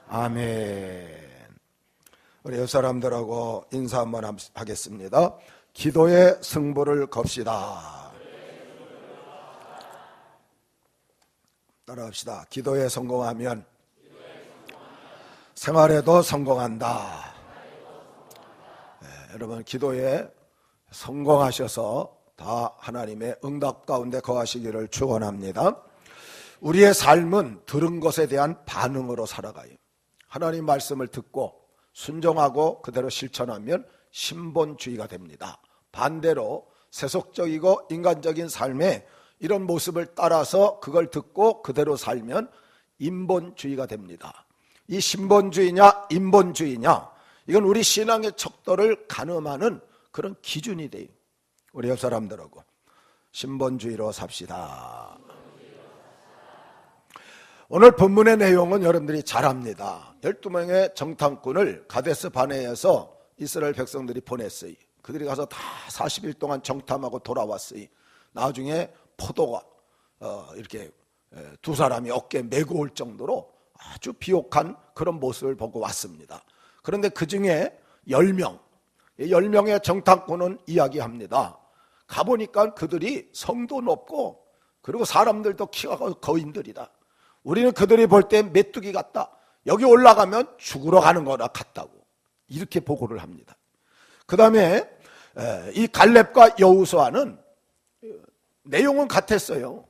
아멘. 우리 옆 사람들하고 인사 한번 하겠습니다. 기도의 승부를 겁시다. 따라합시다. 기도에 성공하면 생활에도 성공한다. 네, 여러분 기도에 성공하셔서 다 하나님의 응답 가운데 거하시기를 축원합니다. 우리의 삶은 들은 것에 대한 반응으로 살아가요. 하나님 말씀을 듣고 순종하고 그대로 실천하면 신본주의가 됩니다. 반대로 세속적이고 인간적인 삶에 이런 모습을 따라서 그걸 듣고 그대로 살면 인본주의가 됩니다. 이 신본주의냐 인본주의냐, 이건 우리 신앙의 척도를 가늠하는 그런 기준이 돼요. 우리 옆 사람들하고 신본주의로 삽시다. 오늘 본문의 내용은 여러분들이 잘 압니다. 12명의 정탐꾼을 가데스 바네에서 이스라엘 백성들이 보냈어요. 그들이 가서 다 40일 동안 정탐하고 돌아왔어요. 나중에 포도가 이렇게 두 사람이 어깨에 메고 올 정도로 아주 비옥한 그런 모습을 보고 왔습니다. 그런데 그 중에 10명의 정탐꾼은 이야기합니다. 가보니까 그들이 성도 높고 그리고 사람들도 키가 거인들이다. 우리는 그들이 볼 때 메뚜기 같다. 여기 올라가면 죽으러 가는 거나 같다고 이렇게 보고를 합니다. 그 다음에 이 갈렙과 여호수아는 내용은 같았어요.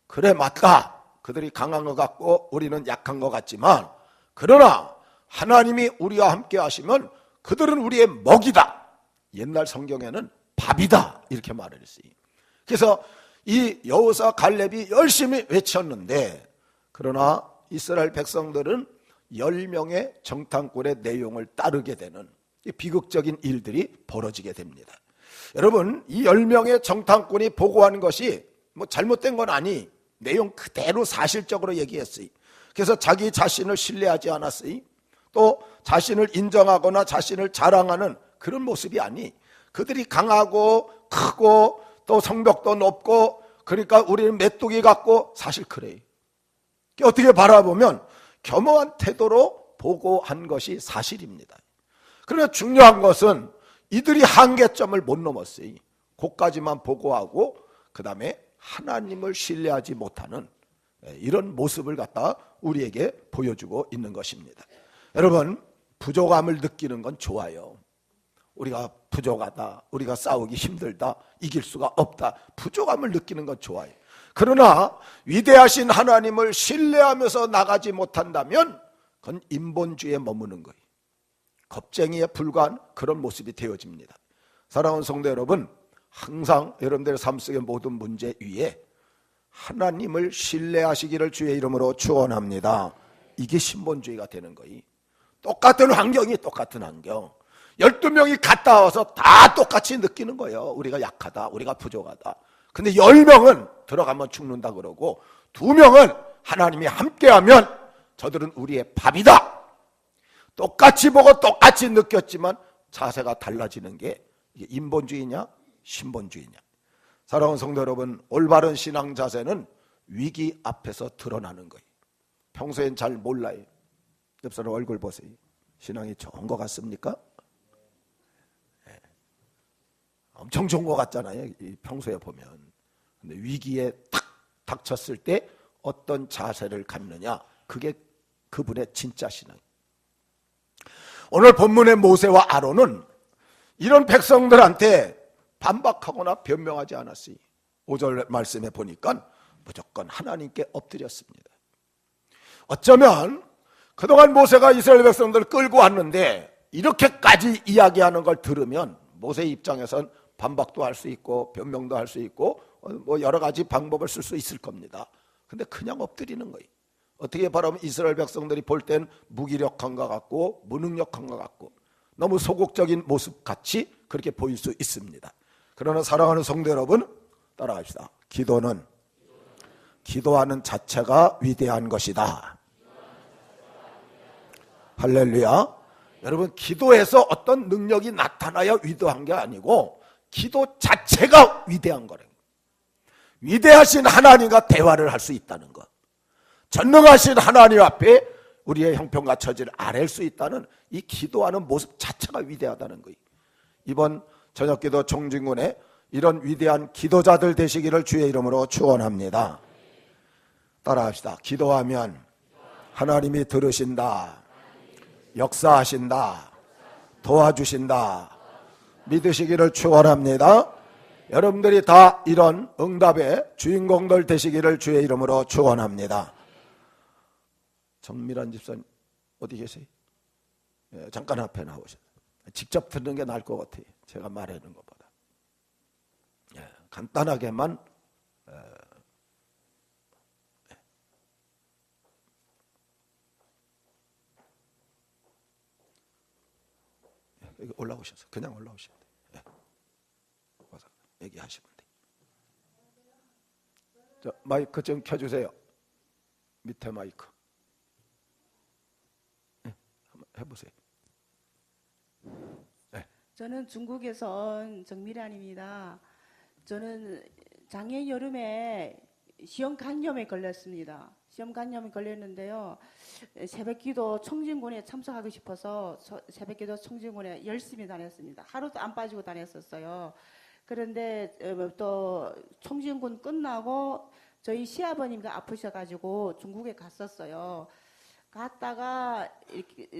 그래 맞다. 그들이 강한 것 같고 우리는 약한 것 같지만, 그러나 하나님이 우리와 함께 하시면 그들은 우리의 먹이다. 옛날 성경에는 밥이다 이렇게 말을 했어요. 그래서 이 여호수아 갈렙이 열심히 외쳤는데, 그러나 이스라엘 백성들은 10명의 정탐꾼의 내용을 따르게 되는 비극적인 일들이 벌어지게 됩니다. 여러분, 이 10명의 정탐꾼이 보고한 것이 뭐 잘못된 건 아니, 내용 그대로 사실적으로 얘기했어요. 그래서 자기 자신을 신뢰하지 않았어요. 또 자신을 인정하거나 자신을 자랑하는 그런 모습이 아니, 그들이 강하고 크고 또 성벽도 높고 그러니까 우리는 메뚜기 같고, 사실 그래요. 어떻게 바라보면 겸허한 태도로 보고한 것이 사실입니다. 그러나 중요한 것은 이들이 한계점을 못 넘었어요. 그까지만 보고하고 그 다음에 하나님을 신뢰하지 못하는 이런 모습을 갖다 우리에게 보여주고 있는 것입니다. 여러분, 부족함을 느끼는 건 좋아요. 우리가 부족하다, 우리가 싸우기 힘들다, 이길 수가 없다, 부족함을 느끼는 건 좋아요. 그러나 위대하신 하나님을 신뢰하면서 나가지 못한다면 그건 인본주의에 머무는 거예요. 겁쟁이에 불과한 그런 모습이 되어집니다. 사랑하는 성도 여러분, 항상 여러분들의 삶 속의 모든 문제 위에 하나님을 신뢰하시기를 주의 이름으로 축원합니다. 이게 신본주의가 되는 거예요. 똑같은 환경이 똑같은 환경, 12명이 갔다 와서 다 똑같이 느끼는 거예요. 우리가 약하다, 우리가 부족하다. 근데 10명은 들어가면 죽는다 그러고 2명은 하나님이 함께하면 저들은 우리의 밥이다. 똑같이 보고 똑같이 느꼈지만 자세가 달라지는 게 이게 인본주의냐 신본주의냐. 사랑하는 성도 여러분, 올바른 신앙 자세는 위기 앞에서 드러나는 거예요. 평소엔 잘 몰라요. 옆 사람 얼굴 보세요. 신앙이 좋은 것 같습니까? 네. 엄청 좋은 것 같잖아요, 평소에 보면. 근데 위기에 탁 닥쳤을 때 어떤 자세를 갖느냐, 그게 그분의 진짜 신앙. 오늘 본문의 모세와 아론은 이런 백성들한테 반박하거나 변명하지 않았어요. 5절 말씀에 보니까 무조건 하나님께 엎드렸습니다. 어쩌면 그동안 모세가 이스라엘 백성들을 끌고 왔는데 이렇게까지 이야기하는 걸 들으면 모세의 입장에선 반박도 할 수 있고 변명도 할 수 있고 뭐 여러 가지 방법을 쓸 수 있을 겁니다. 근데 그냥 엎드리는 거예요. 어떻게 바라면 이스라엘 백성들이 볼 땐 무기력한 것 같고 무능력한 것 같고 너무 소극적인 모습 같이 그렇게 보일 수 있습니다. 그러나 사랑하는 성도 여러분, 따라갑시다. 기도는 기도하는 자체가 위대한 것이다. 할렐루야. 여러분, 기도에서 어떤 능력이 나타나야 위대한 게 아니고 기도 자체가 위대한 거래요. 위대하신 하나님과 대화를 할 수 있다는 것, 전능하신 하나님 앞에 우리의 형편과 처지를 아랠 수 있다는 이 기도하는 모습 자체가 위대하다는 거예요. 이번 저녁기도 총진군에 이런 위대한 기도자들 되시기를 주의 이름으로 축원합니다. 따라합시다. 기도하면 하나님이 들으신다, 역사하신다, 도와주신다, 믿으시기를 축원합니다. 여러분들이 다 이런 응답의 주인공들 되시기를 주의 이름으로 축원합니다. 정밀한 집사님 어디 계세요? 예, 잠깐 앞에 나오셔서 직접 듣는 게 나을 것 같아요. 제가 말하는 것보다. 예, 간단하게만 여기 올라오셔서 그냥 올라오셔야 돼요. 예. 와서 얘기하시면 돼요. 자, 마이크 좀 켜주세요. 밑에 마이크. 예, 한번 해보세요. 예. 저는 중국에서 온 정미란입니다. 저는 작년 여름에 시험간염에 걸렸습니다. 시험간염에 걸렸는데요. 새벽기도 청진군에 참석하고 싶어서 새벽기도 청진군에 열심히 다녔습니다. 하루도 안 빠지고 다녔었어요. 그런데 또 청진군 끝나고 저희 시아버님도 아프셔가지고 중국에 갔었어요. 갔다가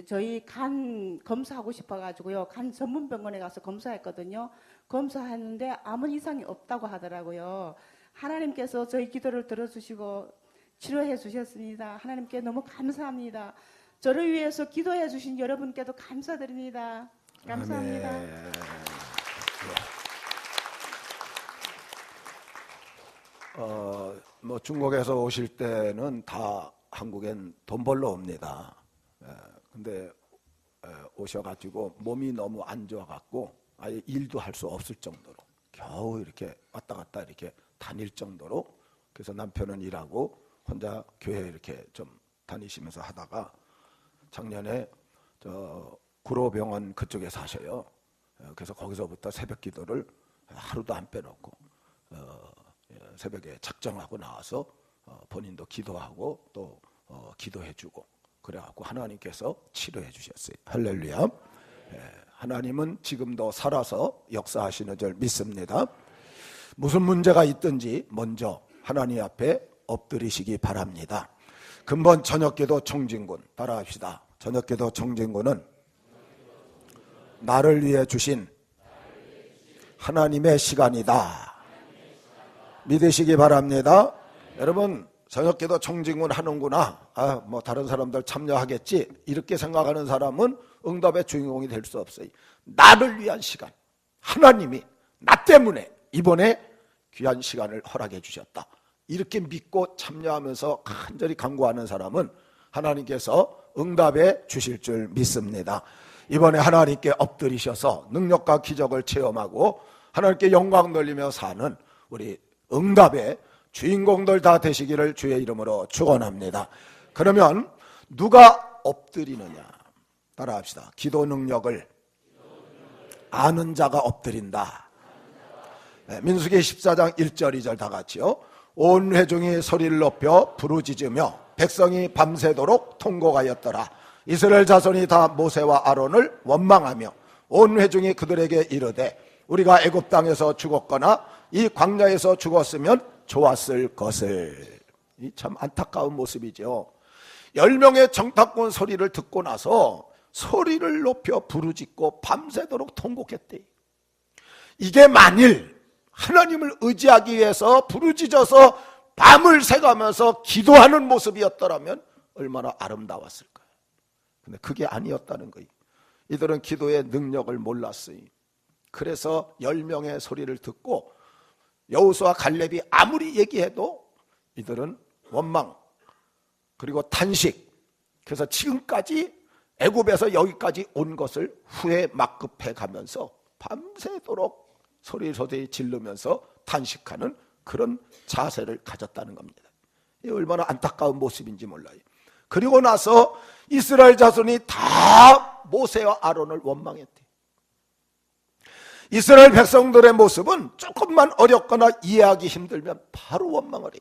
저희 간 검사하고 싶어가지고요. 간 전문병원에 가서 검사했거든요. 검사했는데 아무 이상이 없다고 하더라고요. 하나님께서 저희 기도를 들어주시고 치료해 주셨습니다. 하나님께 너무 감사합니다. 저를 위해서 기도해 주신 여러분께도 감사드립니다. 감사합니다. 뭐 중국에서 오실 때는 다 한국엔 돈 벌러 옵니다. 근데 오셔가지고 몸이 너무 안 좋아갖고 아예 일도 할 수 없을 정도로 겨우 이렇게 왔다 갔다 이렇게 다닐 정도로, 그래서 남편은 일하고 혼자 교회 이렇게 좀 다니시면서 하다가 작년에 저 구로병원 그쪽에 사셔요. 그래서 거기서부터 새벽 기도를 하루도 안 빼놓고 새벽에 작정하고 나와서 본인도 기도하고 또 기도해주고 그래갖고 하나님께서 치료해 주셨어요. 할렐루야. 하나님은 지금도 살아서 역사하시는 줄 믿습니다. 무슨 문제가 있든지 먼저 하나님 앞에 엎드리시기 바랍니다. 근본 저녁기도 청진군 따라합시다. 저녁기도 청진군은 나를 위해 주신 하나님의 시간이다. 믿으시기 바랍니다. 여러분, 저녁기도 청진군 하는구나, 뭐 다른 사람들 참여하겠지, 이렇게 생각하는 사람은 응답의 주인공이 될 수 없어요. 나를 위한 시간, 하나님이 나 때문에 이번에 귀한 시간을 허락해 주셨다, 이렇게 믿고 참여하면서 간절히 간구하는 사람은 하나님께서 응답해 주실 줄 믿습니다. 이번에 하나님께 엎드리셔서 능력과 기적을 체험하고 하나님께 영광 돌리며 사는 우리 응답의 주인공들 다 되시기를 주의 이름으로 축원합니다. 그러면 누가 엎드리느냐? 따라합시다. 기도 능력을 아는 자가 엎드린다. 민수기 14장 1절 2절 다 같이요. 온 회중이 소리를 높여 부르짖으며 백성이 밤새도록 통곡하였더라. 이스라엘 자손이 다 모세와 아론을 원망하며 온 회중이 그들에게 이르되 우리가 애굽 땅에서 죽었거나 이 광야에서 죽었으면 좋았을 것을. 이 참 안타까운 모습이죠. 10명의 정탐꾼 소리를 듣고 나서 소리를 높여 부르짖고 밤새도록 통곡했대. 이게 만일 하나님을 의지하기 위해서 부르짖어서 밤을 새가면서 기도하는 모습이었더라면 얼마나 아름다웠을까요? 근데 그게 아니었다는 거예요. 이들은 기도의 능력을 몰랐어요. 그래서 10명의 소리를 듣고 여호수아 갈렙이 아무리 얘기해도 이들은 원망 그리고 탄식, 그래서 지금까지 애굽에서 여기까지 온 것을 후회 막급해 가면서 밤새도록 소리소리 지르면서 탄식하는 그런 자세를 가졌다는 겁니다. 이 얼마나 안타까운 모습인지 몰라요. 그리고 나서 이스라엘 자손이 다 모세와 아론을 원망했대. 이스라엘 백성들의 모습은 조금만 어렵거나 이해하기 힘들면 바로 원망을 해.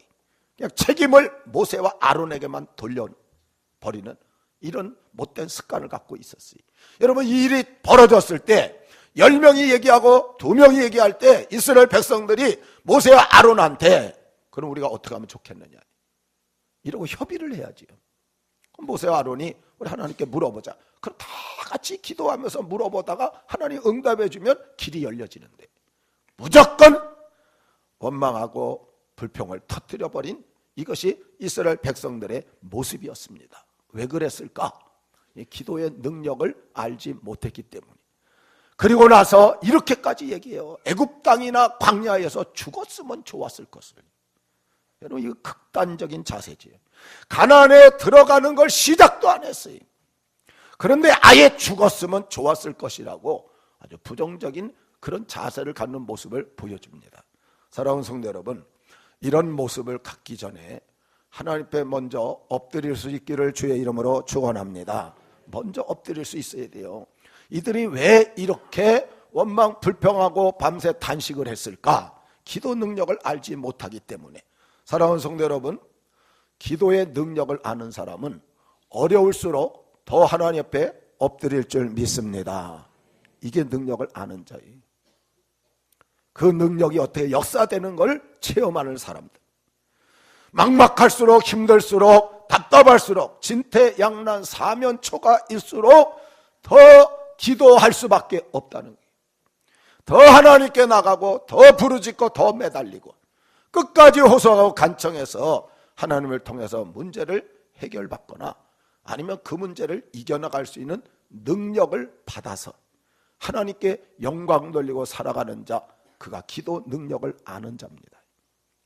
그냥 책임을 모세와 아론에게만 돌려버리는 이런 못된 습관을 갖고 있었어요. 여러분, 이 일이 벌어졌을 때 10명이 얘기하고 2명이 얘기할 때 이스라엘 백성들이 모세와 아론한테 그럼 우리가 어떻게 하면 좋겠느냐 이러고 협의를 해야지요. 그럼 모세와 아론이 우리 하나님께 물어보자. 그럼 다 같이 기도하면서 물어보다가 하나님 응답해 주면 길이 열려지는데 무조건 원망하고 불평을 터뜨려버린 이것이 이스라엘 백성들의 모습이었습니다. 왜 그랬을까? 이 기도의 능력을 알지 못했기 때문에. 그리고 나서 이렇게까지 얘기해요. 애굽 땅이나 광야에서 죽었으면 좋았을 것을. 여러분, 이거 극단적인 자세지요. 가나안에 들어가는 걸 시작도 안 했어요. 그런데 아예 죽었으면 좋았을 것이라고 아주 부정적인 그런 자세를 갖는 모습을 보여줍니다. 사랑하는 성도 여러분, 이런 모습을 갖기 전에 하나님 앞에 먼저 엎드릴 수 있기를 주의 이름으로 축원합니다. 먼저 엎드릴 수 있어야 돼요. 이들이 왜 이렇게 원망 불평하고 밤새 단식을 했을까? 기도 능력을 알지 못하기 때문에. 사랑하는 성도 여러분, 기도의 능력을 아는 사람은 어려울수록 더 하나님 앞에 엎드릴 줄 믿습니다. 이게 능력을 아는 자예요. 그 능력이 어떻게 역사되는 걸 체험하는 사람들. 막막할수록, 힘들수록, 답답할수록, 진퇴양난 사면초가 일수록 더 기도할 수밖에 없다는 거예요. 더 하나님께 나가고 더 부르짖고 더 매달리고 끝까지 호소하고 간청해서 하나님을 통해서 문제를 해결받거나 아니면 그 문제를 이겨나갈 수 있는 능력을 받아서 하나님께 영광 돌리고 살아가는 자, 그가 기도 능력을 아는 자입니다.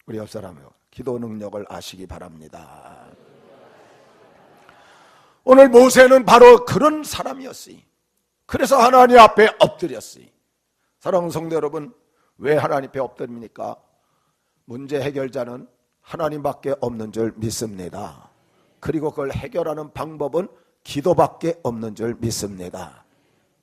우리 옆 사람이요, 기도 능력을 아시기 바랍니다. 오늘 모세는 바로 그런 사람이었어요. 그래서 하나님 앞에 엎드렸어요. 사랑하는 성도 여러분, 왜 하나님 앞에 엎드립니까? 문제 해결자는 하나님밖에 없는 줄 믿습니다. 그리고 그걸 해결하는 방법은 기도밖에 없는 줄 믿습니다.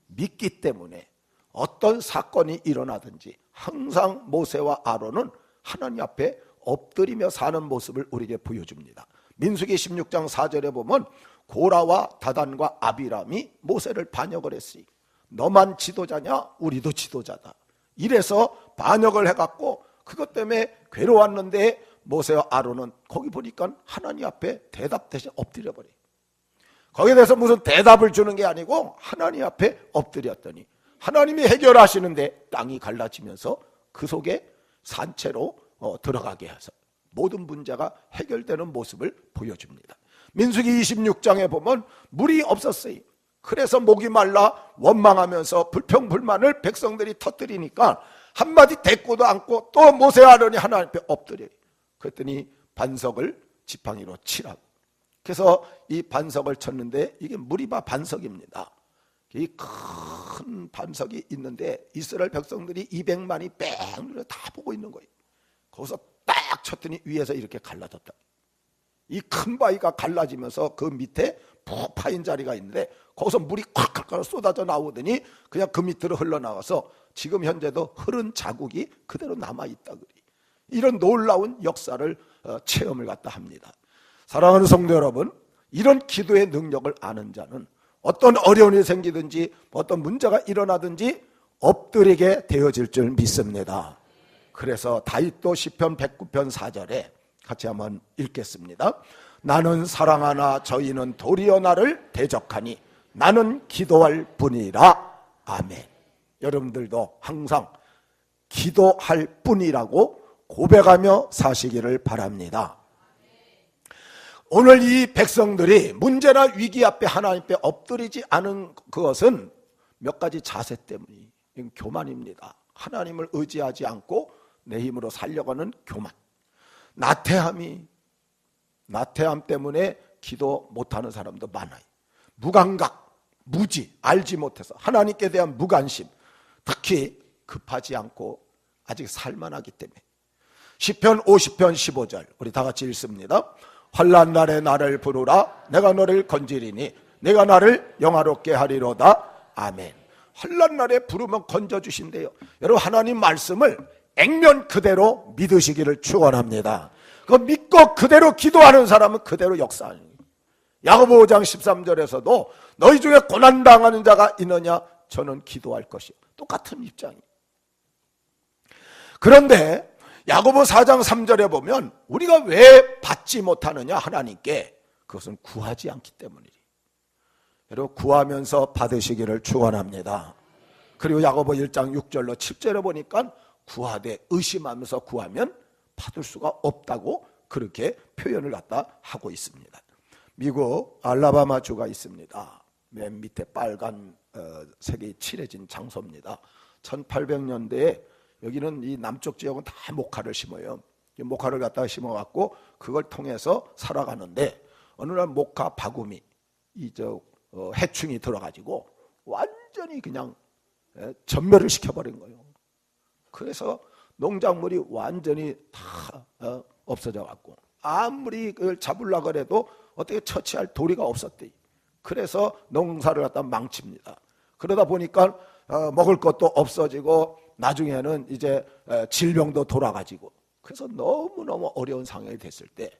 믿기 때문에 어떤 사건이 일어나든지 항상 모세와 아론은 하나님 앞에 엎드리며 사는 모습을 우리에게 보여줍니다. 민수기 16장 4절에 보면 고라와 다단과 아비람이 모세를 반역을 했으니 너만 지도자냐? 우리도 지도자다. 이래서 반역을 해갖고 그것 때문에 괴로웠는데 모세와 아론은 거기 보니까 하나님 앞에 대답 대신 엎드려버려요. 거기에 대해서 무슨 대답을 주는 게 아니고 하나님 앞에 엎드렸더니 하나님이 해결하시는데 땅이 갈라지면서 그 속에 산채로 들어가게 해서 모든 문제가 해결되는 모습을 보여줍니다. 민수기 26장에 보면 물이 없었어요. 그래서 목이 말라 원망하면서 불평불만을 백성들이 터뜨리니까 한마디 대꾸도 않고 또 모세와 아론이 하나님 앞에 엎드려요. 그랬더니 반석을 지팡이로 치라고. 그래서 이 반석을 쳤는데 이게 무리바 반석입니다. 이 큰 반석이 있는데 이스라엘 백성들이 200만이 뺑 눈에 다 보고 있는 거예요. 거기서 딱 쳤더니 위에서 이렇게 갈라졌다. 이 큰 바위가 갈라지면서 그 밑에 푹 파인 자리가 있는데 거기서 물이 콱콱 쏟아져 나오더니 그냥 그 밑으로 흘러나와서 지금 현재도 흐른 자국이 그대로 남아있다. 이런 놀라운 역사를 체험을 갖다 합니다. 사랑하는 성도 여러분, 이런 기도의 능력을 아는 자는 어떤 어려움이 생기든지 어떤 문제가 일어나든지 엎드리게 되어질 줄 믿습니다. 그래서 다윗도 시편 109편 4절에 같이 한번 읽겠습니다. 나는 사랑하나 저희는 도리어 나를 대적하니 나는 기도할 뿐이라. 아멘. 여러분들도 항상 기도할 뿐이라고 고백하며 사시기를 바랍니다. 오늘 이 백성들이 문제나 위기 앞에 하나님 앞에 엎드리지 않은 그것은 몇 가지 자세 때문이 교만입니다. 하나님을 의지하지 않고 내 힘으로 살려가는 교만, 나태함 때문에 기도 못하는 사람도 많아요. 무감각, 무지, 알지 못해서 하나님께 대한 무관심, 특히 급하지 않고 아직 살만하기 때문에. 시편 50편 15절 우리 다 같이 읽습니다. 환난 날에 나를 부르라. 내가 너를 건지리니 내가 나를 영화롭게 하리로다. 아멘. 환난 날에 부르면 건져주신대요. 여러분, 하나님 말씀을 액면 그대로 믿으시기를 축원합니다. 그 믿고 그대로 기도하는 사람은 그대로 역사하는 거예요. 야고보 5장 13절에서도 너희 중에 고난당하는 자가 있느냐? 저는 기도할 것이요. 똑같은 입장이에요. 그런데 야고보 4장 3절에 보면 우리가 왜 받지 못하느냐 하나님께, 그것은 구하지 않기 때문이에요. 여러분, 구하면서 받으시기를 축원합니다. 그리고 야고보 1장 6절로 7절에 보니까 구하되 의심하면서 구하면 받을 수가 없다고 그렇게 표현을 갖다 하고 있습니다. 미국 알라바마 주가 있습니다. 맨 밑에 빨간 색이 칠해진 장소입니다. 1800년대에 여기는 이 남쪽 지역은 다 목화를 심어요. 목화를 갖다가 심어갖고 그걸 통해서 살아가는데 어느 날 목화 바구미 해충이 들어가지고 완전히 그냥 전멸을 시켜버린 거예요. 그래서 농작물이 완전히 다 없어져 갖고 아무리 그걸 잡으려고 해도 어떻게 처치할 도리가 없었대. 그래서 농사를 갖다 망칩니다. 그러다 보니까 먹을 것도 없어지고 나중에는 이제 질병도 돌아가지고, 그래서 너무너무 어려운 상황이 됐을 때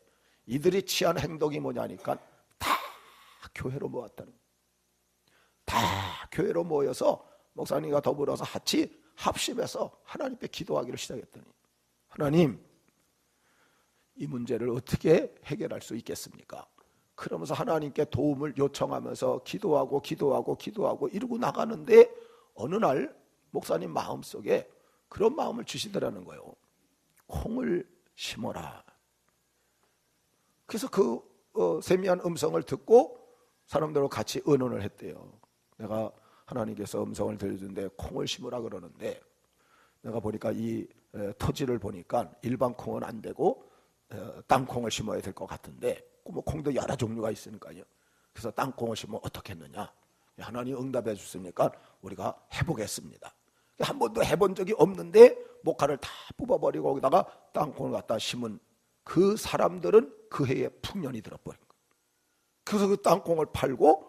이들이 취한 행동이 뭐냐니까 다 교회로 모았다는 거예요. 다 교회로 모여서 목사님과 더불어서 같이 합심해서 하나님께 기도하기를 시작했더니, 하나님, 이 문제를 어떻게 해결할 수 있겠습니까? 그러면서 하나님께 도움을 요청하면서 기도하고 이러고 나가는데 어느 날 목사님 마음속에 그런 마음을 주시더라는 거예요. 콩을 심어라. 그래서 그 세미한 음성을 듣고 사람들과 같이 의논을 했대요. 내가 하나님께서 음성을 들려주는데 콩을 심으라 그러는데, 내가 보니까 이 토지를 보니까 일반 콩은 안 되고 땅콩을 심어야 될 것 같은데, 뭐 콩도 여러 종류가 있으니까요. 그래서 땅콩을 심으면 어떻게 했느냐? 하나님 응답해 주시니까 우리가 해보겠습니다. 한 번도 해본 적이 없는데 목화를 다 뽑아버리고 거기다가 땅콩을 갖다 심은 그 사람들은 그 해에 풍년이 들어버린 거예요. 그래서 그 땅콩을 팔고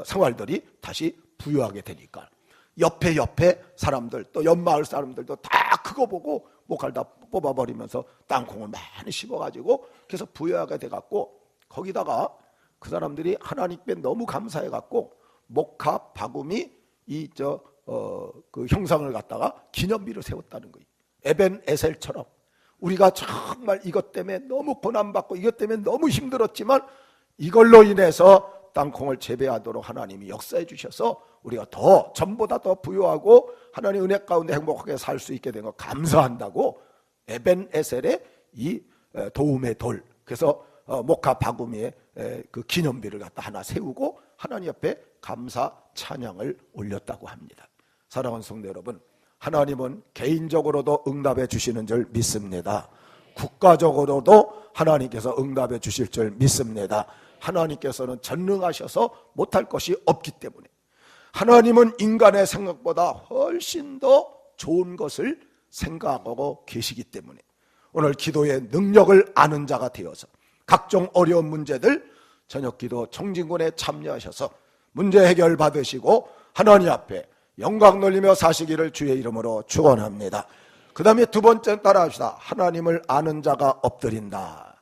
생활들이 다시 부유하게 되니까 옆에 사람들, 또 옆마을 사람들도 다 그거 보고 목화를 다 뽑아버리면서 땅콩을 많이 심어가지고 그래서 부유하게 돼갖고, 거기다가 그 사람들이 하나님께 너무 감사해갖고 목화 바구미 그 형상을 갖다가 기념비를 세웠다는 거예요. 에벤 에셀처럼 우리가 정말 이것 때문에 너무 고난받고 이것 때문에 너무 힘들었지만 이걸로 인해서 땅콩을 재배하도록 하나님이 역사해 주셔서 우리가 더 전보다 더 부유하고 하나님 은혜 가운데 행복하게 살 수 있게 된 거 감사한다고 에벤 에셀의 이 도움의 돌, 그래서 목화 바구미에 그 기념비를 갖다 하나 세우고 하나님 옆에 감사 찬양을 올렸다고 합니다. 사랑하는 성도 여러분, 하나님은 개인적으로도 응답해 주시는 줄 믿습니다. 국가적으로도 하나님께서 응답해 주실 줄 믿습니다. 하나님께서는 전능하셔서 못할 것이 없기 때문에, 하나님은 인간의 생각보다 훨씬 더 좋은 것을 생각하고 계시기 때문에 오늘 기도의 능력을 아는 자가 되어서 각종 어려운 문제들 저녁기도 청진군에 참여하셔서 문제 해결 받으시고 하나님 앞에 영광 돌리며 사시기를 주의 이름으로 축원합니다. 그 다음에 두 번째 따라합시다. 하나님을 아는 자가 엎드린다.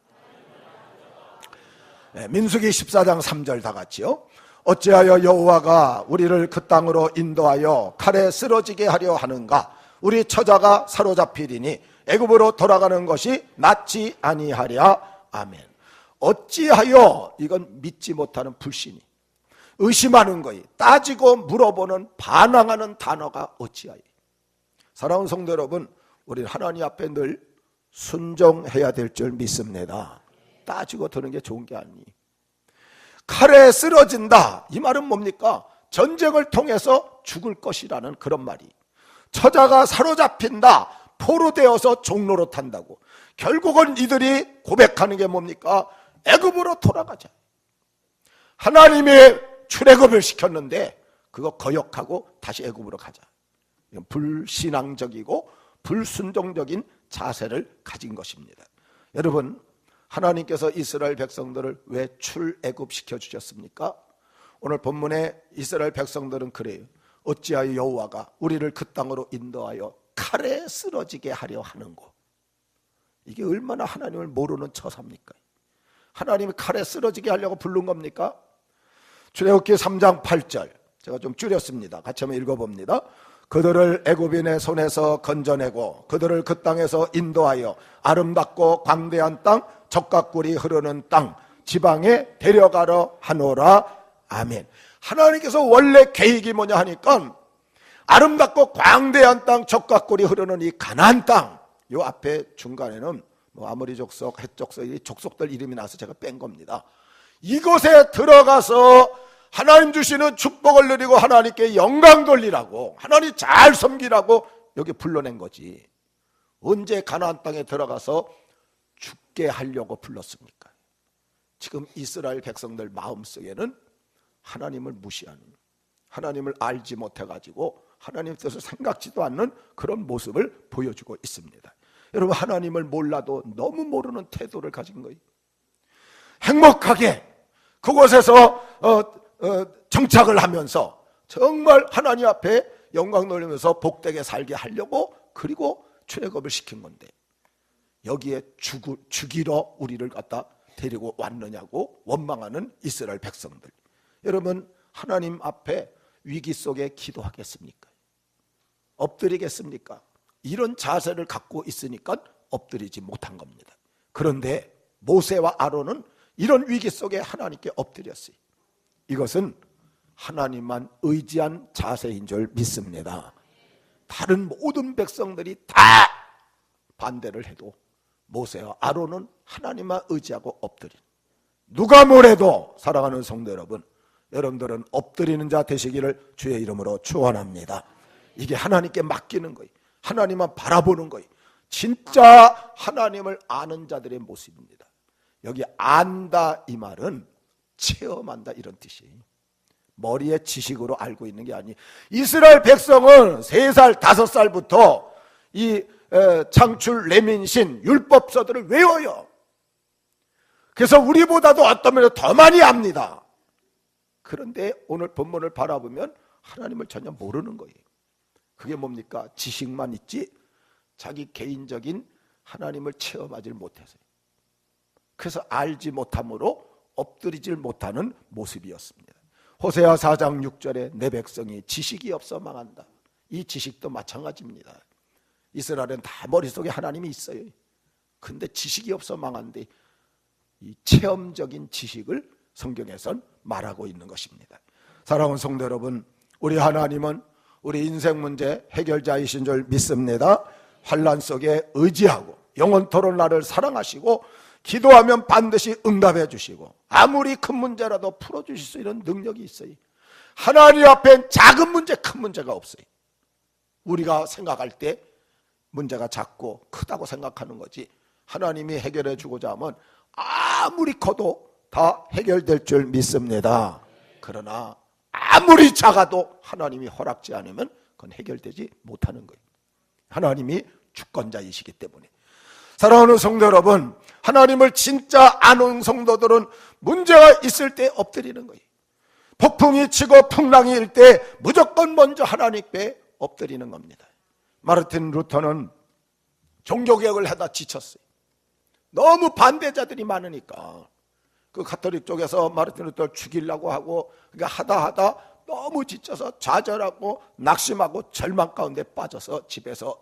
민수기 14장 3절 다 같이요. 어찌하여 여호와가 우리를 그 땅으로 인도하여 칼에 쓰러지게 하려 하는가? 우리 처자가 사로잡히리니 애굽으로 돌아가는 것이 낫지 아니하랴. 아멘. 어찌하여, 이건 믿지 못하는 불신이, 의심하는 거이, 따지고 물어보는 반항하는 단어가 어찌하여. 사랑하는 성도 여러분, 우리 하나님 앞에 늘 순종해야 될 줄 믿습니다. 따지고 드는 게 좋은 게 아니. 칼에 쓰러진다, 이 말은 뭡니까? 전쟁을 통해서 죽을 것이라는 그런 말이. 처자가 사로잡힌다, 포로되어서 종로로 탄다고. 결국은 이들이 고백하는 게 뭡니까? 애굽으로 돌아가자. 하나님의 출애굽을 시켰는데 그거 거역하고 다시 애굽으로 가자. 이건 불신앙적이고 불순종적인 자세를 가진 것입니다. 여러분, 하나님께서 이스라엘 백성들을 왜 출애굽 시켜주셨습니까? 오늘 본문에 이스라엘 백성들은 그래요. 어찌하여 여호와가 우리를 그 땅으로 인도하여 칼에 쓰러지게 하려 하는고. 이게 얼마나 하나님을 모르는 처사입니까? 하나님이 칼에 쓰러지게 하려고 부른 겁니까? 출애굽기 3장 8절, 제가 좀 줄였습니다. 같이 한번 읽어봅니다. 그들을 애굽인의 손에서 건져내고 그들을 그 땅에서 인도하여 아름답고 광대한 땅, 적각꿀이 흐르는 땅 지방에 데려가려 하노라. 아멘. 하나님께서 원래 계획이 뭐냐 하니까 아름답고 광대한 땅, 적각꿀이 흐르는 이 가나안 땅, 요 앞에 중간에는 뭐 아모리 족속, 헷 족속, 이 족속들 이름이 나서 제가 뺀 겁니다. 이곳에 들어가서 하나님 주시는 축복을 누리고 하나님께 영광 돌리라고, 하나님 잘 섬기라고 여기 불러낸 거지. 언제 가나안 땅에 들어가서 죽게 하려고 불렀습니까? 지금 이스라엘 백성들 마음속에는 하나님을 무시하는, 하나님을 알지 못해가지고 하나님 뜻을 생각지도 않는 그런 모습을 보여주고 있습니다. 여러분, 하나님을 몰라도 너무 모르는 태도를 가진 거예요. 행복하게 그곳에서 정착을 하면서 정말 하나님 앞에 영광 돌리면서 복되게 살게 하려고, 그리고 출애굽을 시킨 건데 여기에 죽이러 우리를 갖다 데리고 왔느냐고 원망하는 이스라엘 백성들. 여러분, 하나님 앞에 위기 속에 기도하겠습니까? 엎드리겠습니까? 이런 자세를 갖고 있으니까 엎드리지 못한 겁니다. 그런데 모세와 아론은 이런 위기 속에 하나님께 엎드렸어요. 이것은 하나님만 의지한 자세인 줄 믿습니다. 다른 모든 백성들이 다 반대를 해도 모세와 아론은 하나님만 의지하고 엎드린, 누가 뭐래도 사랑하는 성도 여러분, 여러분들은 엎드리는 자 되시기를 주의 이름으로 축원합니다. 이게 하나님께 맡기는 거예요. 하나님만 바라보는 거예요. 진짜 하나님을 아는 자들의 모습입니다. 여기 안다 이 말은 체험한다 이런 뜻이에요. 머리의 지식으로 알고 있는 게 아니. 이스라엘 백성은 3살 5살부터 이 창출 레민신 율법서들을 외워요. 그래서 우리보다도 어떤 면에서 더 많이 압니다. 그런데 오늘 본문을 바라보면 하나님을 전혀 모르는 거예요. 그게 뭡니까? 지식만 있지 자기 개인적인 하나님을 체험하지 못해서요. 그래서 알지 못함으로 엎드리질 못하는 모습이었습니다. 호세아 4장 6절에 내 백성이 지식이 없어 망한다. 이 지식도 마찬가지입니다. 이스라엘은 다 머릿속에 하나님이 있어요. 근데 지식이 없어 망한데 이 체험적인 지식을 성경에선 말하고 있는 것입니다. 사랑하는 성도 여러분, 우리 하나님은 우리 인생 문제 해결자이신 줄 믿습니다. 환난 속에 의지하고 영원토록 나를 사랑하시고 기도하면 반드시 응답해 주시고 아무리 큰 문제라도 풀어주실 수 있는 능력이 있어요. 하나님 앞엔 작은 문제, 큰 문제가 없어요. 우리가 생각할 때 문제가 작고 크다고 생각하는 거지, 하나님이 해결해 주고자 하면 아무리 커도 다 해결될 줄 믿습니다. 그러나 아무리 작아도 하나님이 허락지 않으면 그건 해결되지 못하는 거예요. 하나님이 주권자이시기 때문에. 사랑하는 성도 여러분, 하나님을 진짜 아는 성도들은 문제가 있을 때 엎드리는 거예요. 폭풍이 치고 풍랑이 일 때 무조건 먼저 하나님께 엎드리는 겁니다. 마르틴 루터는 종교개혁을 하다 지쳤어요. 너무 반대자들이 많으니까 그 가톨릭 쪽에서 마르틴 루터를 죽이려고 하고, 그러니까 하다 너무 지쳐서 좌절하고 낙심하고 절망 가운데 빠져서 집에서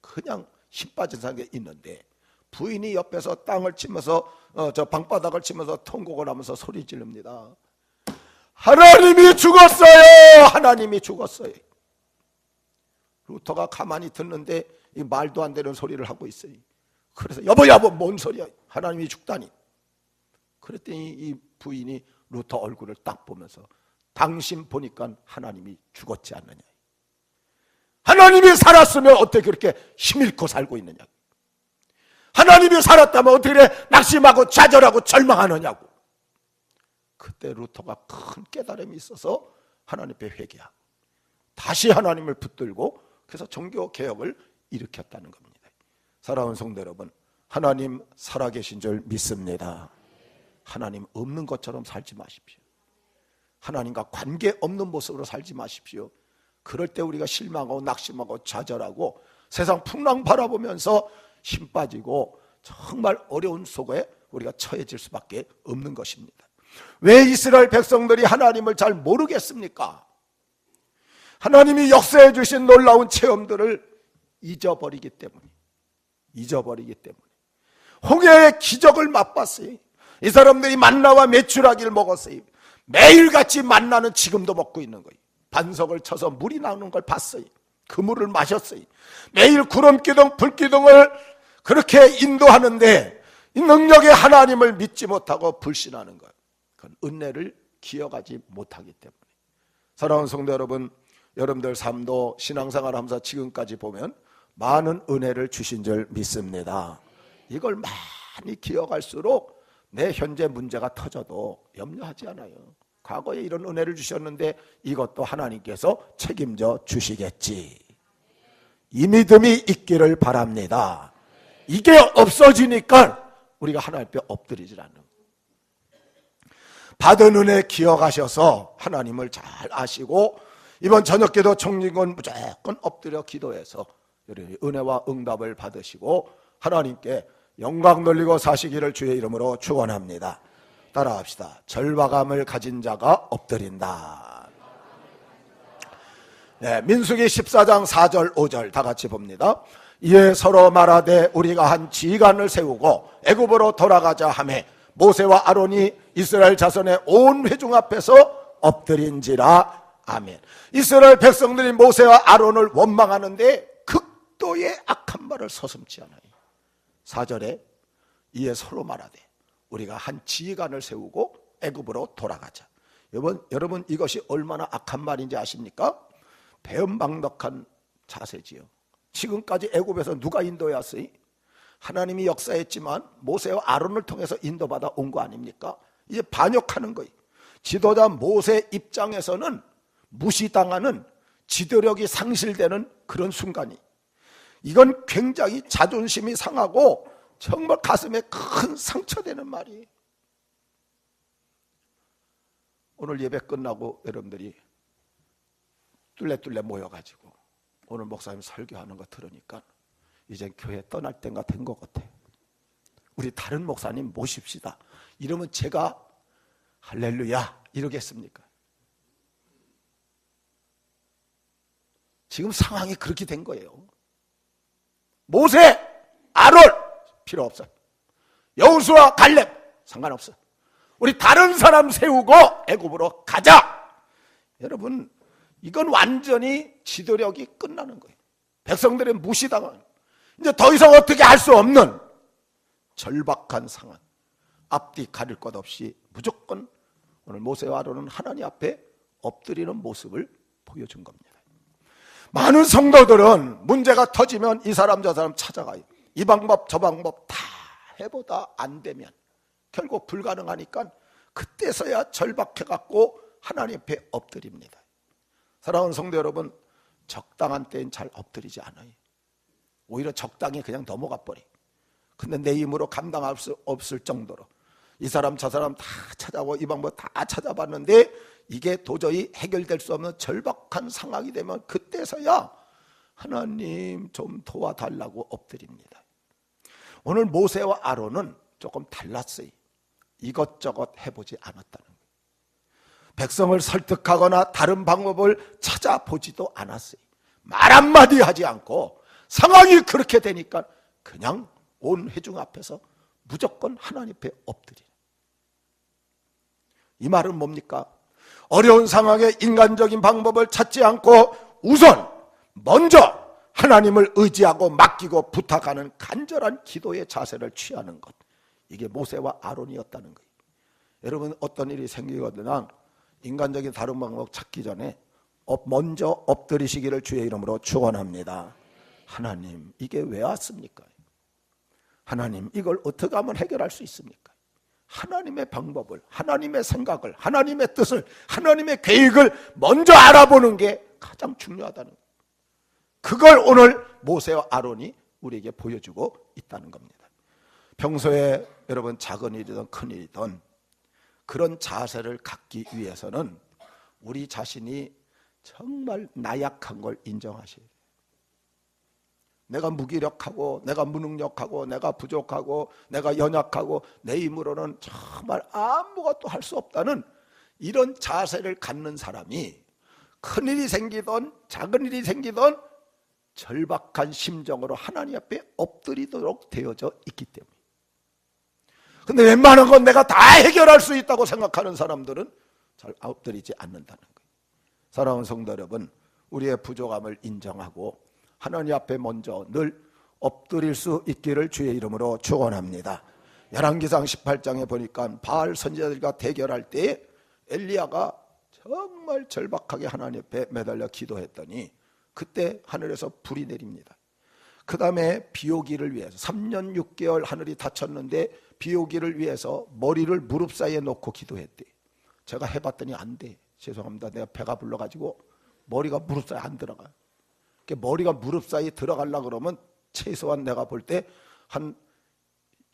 그냥 힘 빠진 상태에 있는데 부인이 옆에서 땅을 치면서 저 방바닥을 치면서 통곡을 하면서 소리 지릅니다. 하나님이 죽었어요. 하나님이 죽었어요. 루터가 가만히 듣는데 이 말도 안 되는 소리를 하고 있어요. 그래서 여보 뭔 소리야, 하나님이 죽다니. 그랬더니 이 부인이 루터 얼굴을 딱 보면서 당신 보니까 하나님이 죽었지 않느냐, 하나님이 살았으면 어떻게 그렇게 힘잃고 살고 있느냐, 하나님이 살았다면 어떻게 그래 낙심하고 좌절하고 절망하느냐고. 그때 루터가 큰 깨달음이 있어서 하나님 앞에 회개하고 다시 하나님을 붙들고 그래서 종교개혁을 일으켰다는 겁니다. 사랑하는 성도 여러분, 하나님 살아계신 줄 믿습니다. 하나님 없는 것처럼 살지 마십시오. 하나님과 관계없는 모습으로 살지 마십시오. 그럴 때 우리가 실망하고 낙심하고 좌절하고 세상 풍랑 바라보면서 힘 빠지고 정말 어려운 속에 우리가 처해질 수밖에 없는 것입니다. 왜 이스라엘 백성들이 하나님을 잘 모르겠습니까? 하나님이 역사해 주신 놀라운 체험들을 잊어버리기 때문에 홍해의 기적을 맛봤어요. 이 사람들이 만나와 메추라기를 먹었어요. 매일같이 만나는 지금도 먹고 있는 거예요. 반석을 쳐서 물이 나오는 걸 봤어요. 그 물을 마셨어요. 매일 구름기둥 불기둥을 그렇게 인도하는데 이 능력의 하나님을 믿지 못하고 불신하는 거예요. 그건 은혜를 기억하지 못하기 때문에. 사랑하는 성도 여러분, 여러분들 삶도 신앙생활 하면서 지금까지 보면 많은 은혜를 주신 줄 믿습니다. 이걸 많이 기억할수록 내 현재 문제가 터져도 염려하지 않아요. 과거에 이런 은혜를 주셨는데 이것도 하나님께서 책임져 주시겠지, 이 믿음이 있기를 바랍니다. 이게 없어지니까 우리가 하나님 앞에 엎드리질 않는 거예요. 받은 은혜 기억하셔서 하나님을 잘 아시고 이번 저녁기도 총리건 무조건 엎드려 기도해서 은혜와 응답을 받으시고 하나님께 영광 돌리고 사시기를 주의 이름으로 축원합니다. 따라합시다. 절박함을 가진 자가 엎드린다. 네, 민수기 14장 4절 5절 다 같이 봅니다. 이에 서로 말하되 우리가 한 지휘관을 세우고 애굽으로 돌아가자 하매 모세와 아론이 이스라엘 자손의 온 회중 앞에서 엎드린지라. 아멘. 이스라엘 백성들이 모세와 아론을 원망하는데 극도의 악한 말을 서슴지 않아요. 4절에 이에 서로 말하되 우리가 한 지휘관을 세우고 애굽으로 돌아가자. 여러분 이것이 얼마나 악한 말인지 아십니까? 배은망덕한 자세지요. 지금까지 애굽에서 누가 인도해 왔어요? 하나님이 역사했지만 모세와 아론을 통해서 인도받아 온 거 아닙니까? 이제 반역하는 거예요. 지도자 모세 입장에서는 무시당하는, 지도력이 상실되는 그런 순간이, 이건 굉장히 자존심이 상하고 정말 가슴에 큰 상처되는 말이에요. 오늘 예배 끝나고 여러분들이 뚫레뚫레 모여가지고 오늘 목사님 설교하는 거 들으니까 이제 교회 떠날 때가 된 것 같아. 우리 다른 목사님 모십시다. 이러면 제가 할렐루야 이러겠습니까? 지금 상황이 그렇게 된 거예요. 모세, 아론 필요 없어. 여호수아, 갈렙 상관없어. 우리 다른 사람 세우고 애굽으로 가자. 여러분 이건 완전히 지도력이 끝나는 거예요. 백성들의 무시당한, 이제 더 이상 어떻게 할 수 없는 절박한 상황, 앞뒤 가릴 것 없이 무조건 오늘 모세와 아론은 하나님 앞에 엎드리는 모습을 보여준 겁니다. 많은 성도들은 문제가 터지면 이 사람 저 사람 찾아가요. 이 방법 저 방법 다 해보다 안 되면 결국 불가능하니까 그때서야 절박해갖고 하나님 앞에 엎드립니다. 사랑하는 성도 여러분, 적당한 때엔 잘 엎드리지 않아요. 오히려 적당히 그냥 넘어가 버려. 근데 내 힘으로 감당할 수 없을 정도로 이 사람 저 사람 다 찾아보고 이 방법 다 찾아봤는데 이게 도저히 해결될 수 없는 절박한 상황이 되면 그때서야 하나님 좀 도와달라고 엎드립니다. 오늘 모세와 아론은 조금 달랐어요. 이것저것 해보지 않았다는 거예요. 백성을 설득하거나 다른 방법을 찾아보지도 않았어요. 말 한마디 하지 않고 상황이 그렇게 되니까 그냥 온 회중 앞에서 무조건 하나님 앞에 엎드리는. 이 말은 뭡니까? 어려운 상황에 인간적인 방법을 찾지 않고 우선 먼저 하나님을 의지하고 맡기고 부탁하는 간절한 기도의 자세를 취하는 것, 이게 모세와 아론이었다는 거예요. 여러분 어떤 일이 생기거나 인간적인 다른 방법 찾기 전에 먼저 엎드리시기를 주의 이름으로 축원합니다. 하나님 이게 왜 왔습니까? 하나님 이걸 어떻게 하면 해결할 수 있습니까? 하나님의 방법을, 하나님의 생각을, 하나님의 뜻을, 하나님의 계획을 먼저 알아보는 게 가장 중요하다는 거예요. 그걸 오늘 모세와 아론이 우리에게 보여주고 있다는 겁니다. 평소에 여러분 작은 일이든 큰 일이든 그런 자세를 갖기 위해서는 우리 자신이 정말 나약한 걸 인정하셔야 돼요. 내가 무기력하고 내가 무능력하고 내가 부족하고 내가 연약하고 내 힘으로는 정말 아무것도 할 수 없다는 이런 자세를 갖는 사람이 큰일이 생기던 작은 일이 생기던 절박한 심정으로 하나님 앞에 엎드리도록 되어져 있기 때문에. 근데 웬만한 건 내가 다 해결할 수 있다고 생각하는 사람들은 잘 엎드리지 않는다는 거예요. 사랑하는 성도 여러분, 우리의 부족함을 인정하고 하나님 앞에 먼저 늘 엎드릴 수 있기를 주의 이름으로 축원합니다. 열왕기상 18장에 보니까 바알 선지자들과 대결할 때에 엘리야가 정말 절박하게 하나님 앞에 매달려 기도했더니 그때 하늘에서 불이 내립니다. 그 다음에 비 오기를 위해서 3년 6개월 하늘이 닫혔는데 비 오기를 위해서 머리를 무릎 사이에 놓고 기도했대. 제가 해봤더니 안 돼. 죄송합니다. 내가 배가 불러가지고 머리가 무릎 사이에 안 들어가요. 머리가 무릎 사이에 들어가려고 그러면 최소한 내가 볼 때 한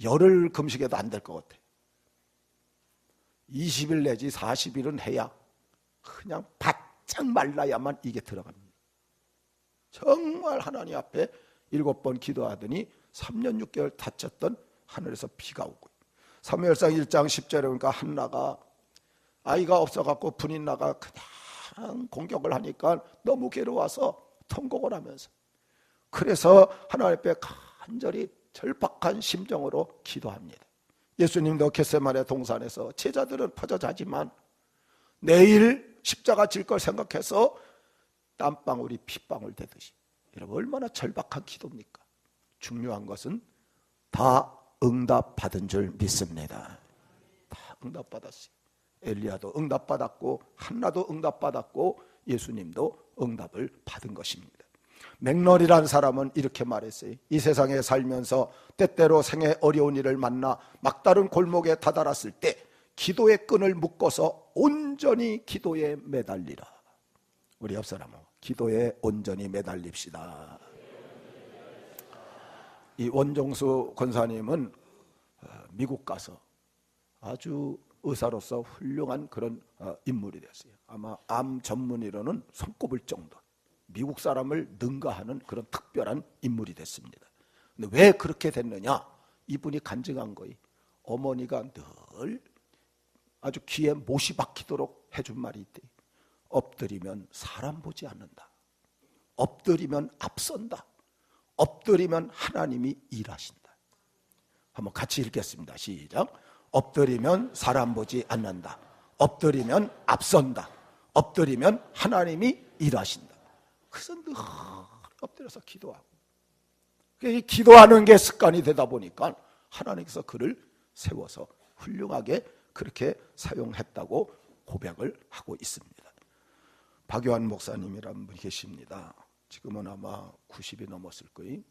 열흘 금식해도 안 될 것 같아. 20일 내지 40일은 해야 그냥 바짝 말라야만 이게 들어갑니다. 정말 하나님 앞에 7번 기도하더니 3년 6개월 닫혔던 하늘에서 비가 오고, 사무엘상 1장 10절에 보니까 한나가 아이가 없어갖고 분이 나가 그냥 공격을 하니까 너무 괴로워서 통곡을 하면서, 그래서 하나님 앞에 간절히 절박한 심정으로 기도합니다. 예수님도 겟세마네 동산에서 제자들은 퍼져 자지만 내일 십자가 질 걸 생각해서 땀방울이 핏방울 되듯이, 여러분 얼마나 절박한 기도입니까? 중요한 것은 다 응답받은 줄 믿습니다. 다 응답받았어요. 엘리야도 응답받았고 한나도 응답받았고 예수님도 응답을 받은 것입니다. 맥널이라는 사람은 이렇게 말했어요. 이 세상에 살면서 때때로 생애 어려운 일을 만나 막다른 골목에 다다랐을 때 기도의 끈을 묶어서 온전히 기도에 매달리라. 우리 옆 사람은 기도에 온전히 매달립시다. 이 원종수 권사님은 미국 가서 아주 의사로서 훌륭한 그런 인물이 됐어요. 아마 암 전문의로는 손꼽을 정도, 미국 사람을 능가하는 그런 특별한 인물이 됐습니다. 근데 왜 그렇게 됐느냐? 이분이 간증한 거예요. 어머니가 늘 아주 귀에 못이 박히도록 해준 말이 있대. 엎드리면 사람 보지 않는다. 엎드리면 앞선다. 엎드리면 하나님이 일하신다. 한번 같이 읽겠습니다. 시작. 엎드리면 사람 보지 않는다. 엎드리면 앞선다. 엎드리면 하나님이 일하신다. 그래서 늘 엎드려서 기도하고, 이 기도하는 게 습관이 되다 보니까 하나님께서 그를 세워서 훌륭하게 그렇게 사용했다고 고백을 하고 있습니다. 박요한 목사님이라는 분이 계십니다. 지금은 아마 90이 넘었을 거예요.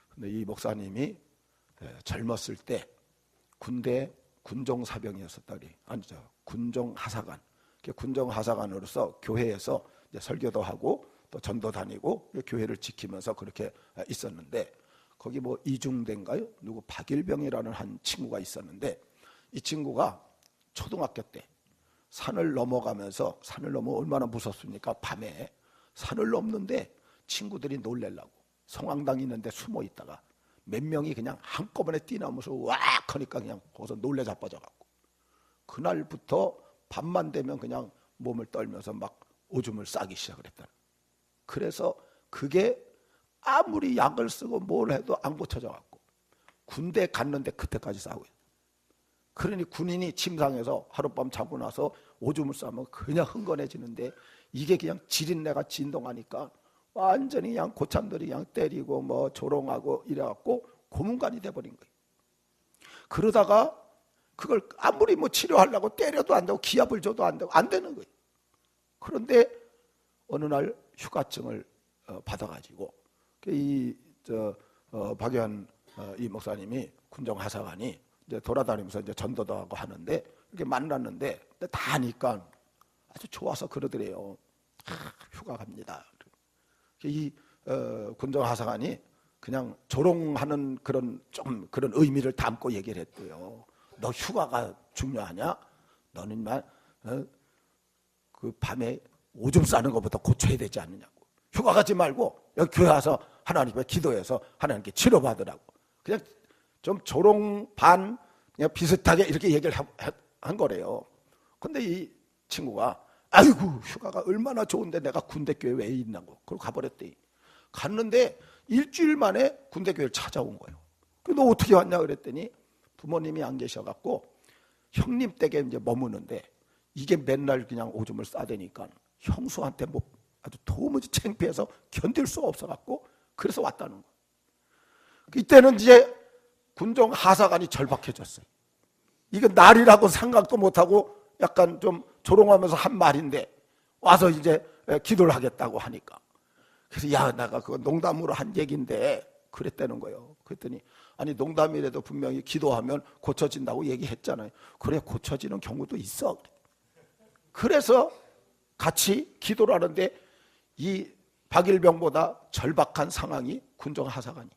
근데 이 목사님이 젊었을 때 군대 군종사병이었었다. 아니죠, 군종하사관. 군종하사관으로서 교회에서 이제 설교도 하고 또 전도 다니고 교회를 지키면서 그렇게 있었는데, 거기 뭐 이중대인가요? 누구 박일병이라는 한 친구가 있었는데, 이 친구가 초등학교 때 산을 넘어가면서, 산을 넘어 얼마나 무섭습니까? 밤에 산을 넘는데 친구들이 놀래려고 성황당 있는데 숨어 있다가 몇 명이 그냥 한꺼번에 뛰나오면서 왁 하니까 그냥 거기서 놀래 자빠져갖고, 그날부터 밤만 되면 그냥 몸을 떨면서 막 오줌을 싸기 시작을 했다. 그래서 그게 아무리 약을 쓰고 뭘 해도 안 고쳐져갖고 군대 갔는데 그때까지 싸고 있어요. 그러니 군인이 침상에서 하룻밤 자고 나서 오줌을 싸면 그냥 흥건해지는데, 이게 그냥 지린내가 진동하니까 완전히 그냥 고참들이 그냥 때리고 뭐 조롱하고 이래갖고 고문관이 돼버린 거예요. 그러다가 그걸 아무리 뭐 치료하려고 때려도 안 되고 기압을 줘도 안 되고 안 되는 거예요. 그런데 어느 날 휴가증을 받아가지고 박요한 이 목사님이 군종하사관이 이제 돌아다니면서 이제 전도도 하고 하는데 이렇게 만났는데 다 하니까 아주 좋아서 그러더래요. 휴가 갑니다. 이 군종하사관이 그냥 조롱하는 그런 좀 그런 의미를 담고 얘기를 했대요. 너 휴가가 중요하냐? 너는 그 밤에 오줌 싸는 것부터 고쳐야 되지 않느냐고. 휴가 가지 말고 여기 교회 와서 하나님께 기도해서 하나님께 치료받으라고. 그냥 좀 조롱 반 그냥 비슷하게 이렇게 얘기를 한 거래요. 근데 이 친구가 아이고 휴가가 얼마나 좋은데 내가 군대교회 왜 있냐고 그러고 가버렸대. 갔는데 일주일 만에 군대교회를 찾아온 거예요. 너 어떻게 왔냐 그랬더니 부모님이 안 계셔갖고 형님 댁에 이제 머무는데 이게 맨날 그냥 오줌을 싸대니까 형수한테 뭐 아주 도무지 창피해서 견딜 수가 없어갖고 그래서 왔다는 거예요. 이때는 이제 군종 하사관이 절박해졌어요. 이거 날이라고 생각도 못하고 약간 좀 조롱하면서 한 말인데 와서 이제 기도를 하겠다고 하니까 그래서 야 내가 그거 농담으로 한 얘기인데 그랬다는 거예요. 그랬더니 아니 농담이라도 분명히 기도하면 고쳐진다고 얘기했잖아요. 그래 고쳐지는 경우도 있어. 그래서 같이 기도를 하는데 이 박일병보다 절박한 상황이 군종 하사관이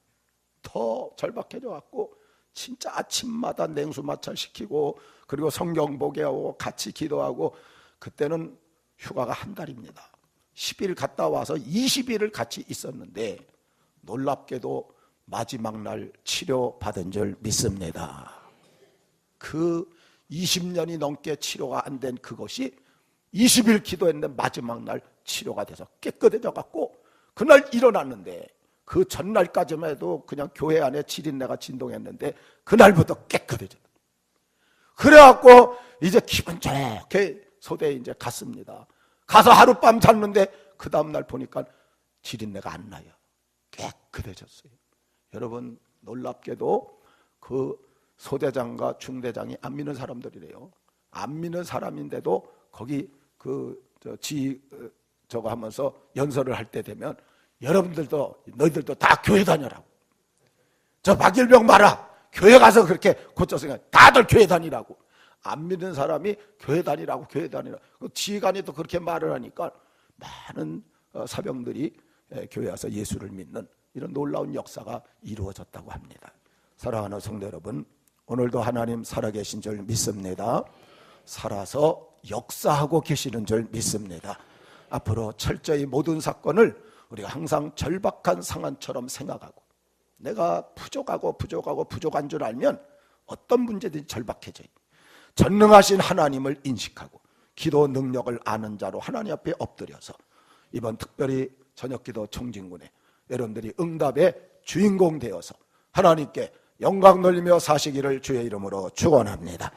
더 절박해져 갖고 진짜 아침마다 냉수 마찰 시키고 그리고 성경 보게 하고 같이 기도하고 그때는 휴가가 한 달입니다. 10일 갔다 와서 20일을 같이 있었는데 놀랍게도 마지막 날 치료받은 줄 믿습니다. 그 20년이 넘게 치료가 안 된 그것이 20일 기도했는데 마지막 날 치료가 돼서 깨끗해져 갖고 그날 일어났는데 그 전날까지만 해도 그냥 교회 안에 지린내가 진동했는데 그날부터 깨끗해졌다. 그래갖고 이제 기분 좋게 소대에 이제 갔습니다. 가서 하룻밤 잤는데 그 다음날 보니까 지린내가 안 나요. 깨끗해졌어요. 여러분 놀랍게도 그 소대장과 중대장이 안 믿는 사람들이래요. 안 믿는 사람인데도 거기 저거 하면서 연설을 할 때 되면 여러분들도 너희들도 다 교회 다녀라고. 저 박일병 봐라. 교회 가서 그렇게 고쳤으니까 다들 교회 다니라고. 안 믿는 사람이 교회 다니라고 교회 다니라고. 지휘관이 또 그렇게 말을 하니까 많은 사병들이 교회 와서 예수를 믿는 이런 놀라운 역사가 이루어졌다고 합니다. 사랑하는 성도 여러분, 오늘도 하나님 살아계신 줄 믿습니다. 살아서 역사하고 계시는 줄 믿습니다. 앞으로 철저히 모든 사건을 우리가 항상 절박한 상황처럼 생각하고 내가 부족한 줄 알면 어떤 문제든지 절박해져요. 전능하신 하나님을 인식하고 기도 능력을 아는 자로 하나님 앞에 엎드려서 이번 특별히 저녁기도 청진군에 여러분들이 응답의 주인공 되어서 하나님께 영광 돌리며 사시기를 주의 이름으로 축원합니다.